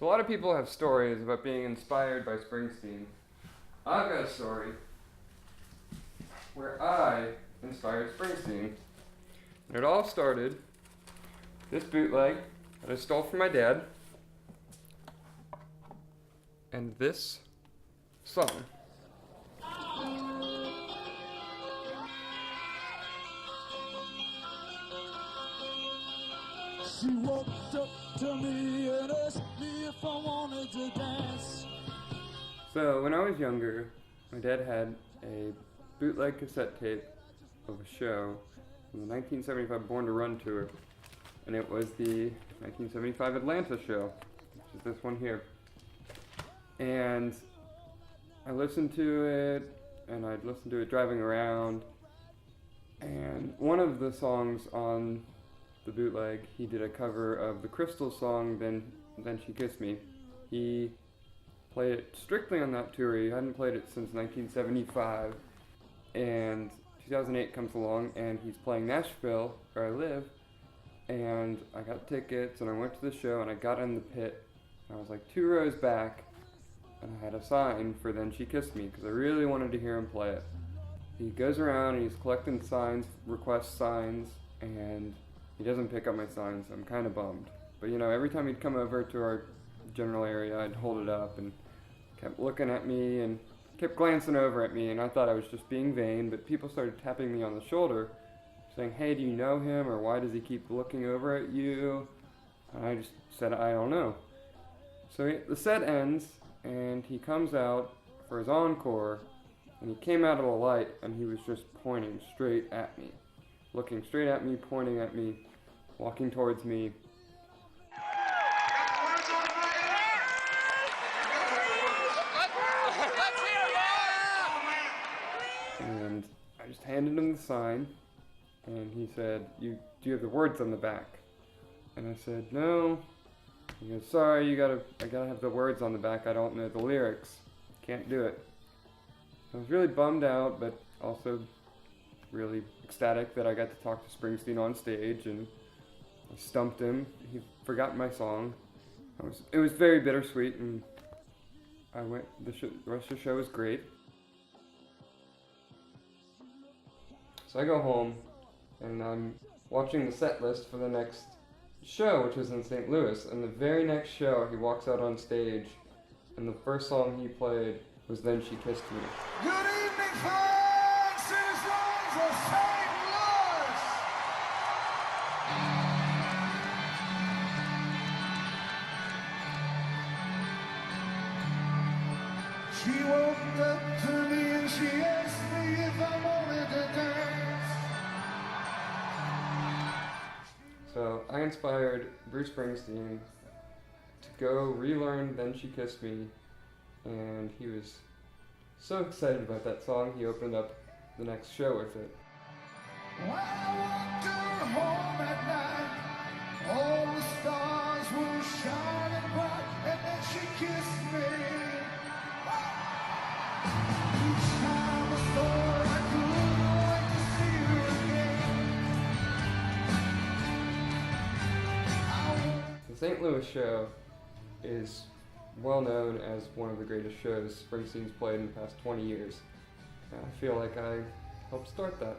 So a lot of people have stories about being inspired by Springsteen. I've got a story where I inspired Springsteen. And it all started this bootleg that I stole from my dad and this song. She walked up to me and asked me if I wanted to dance. So when I was younger, my dad had a bootleg cassette tape of a show from the 1975 Born to Run tour, and it was the 1975 Atlanta show, which is this one here. And I listened to it, and I'd listen to it driving around, and one of the songs on the bootleg, he did a cover of the Crystal song, Then She Kissed Me. He played it strictly on that tour. He hadn't played it since 1975, and 2008 comes along, and he's playing Nashville, where I live, and I got tickets, and I went to the show, and I got in the pit, and I was like 2 rows back, and I had a sign for Then She Kissed Me, because I really wanted to hear him play it. He goes around, and he's collecting signs, request signs, and he doesn't pick up my signs. I'm kind of bummed. But you know, every time he'd come over to our general area, I'd hold it up and kept looking at me and kept glancing over at me, and I thought I was just being vain, but people started tapping me on the shoulder saying, "Hey, do you know him, or why does he keep looking over at you?" And I just said, "I don't know." So the set ends, and he comes out for his encore, and he came out of the light, and he was just pointing straight at me, looking straight at me, pointing at me, walking towards me. And I just handed him the sign, and he said, do you have the words on the back?" And I said, "No." He goes, "Sorry, I gotta have the words on the back. I don't know the lyrics. Can't do it." I was really bummed out, but also really ecstatic that I got to talk to Springsteen on stage, and I stumped him. He forgot my song. It was very bittersweet, and the rest of the show was great. So I go home, and I'm watching the set list for the next show, which was in St. Louis, and the very next show he walks out on stage, and the first song he played was Then She Kissed Me. Good evening, fine citizens of St. Louis. She walked up to me and she asked me if I wanted to dance. So I inspired Bruce Springsteen to go relearn Then She Kissed Me, and he was so excited about that song, he opened up the next show with it. When I walked her home at night, all the stars were shining bright, and then she kissed me. Each time I saw her, I couldn't wait to see her again. The St. Louis show is well known as one of the greatest shows Springsteen's played in the past 20 years. And I feel like I helped start that.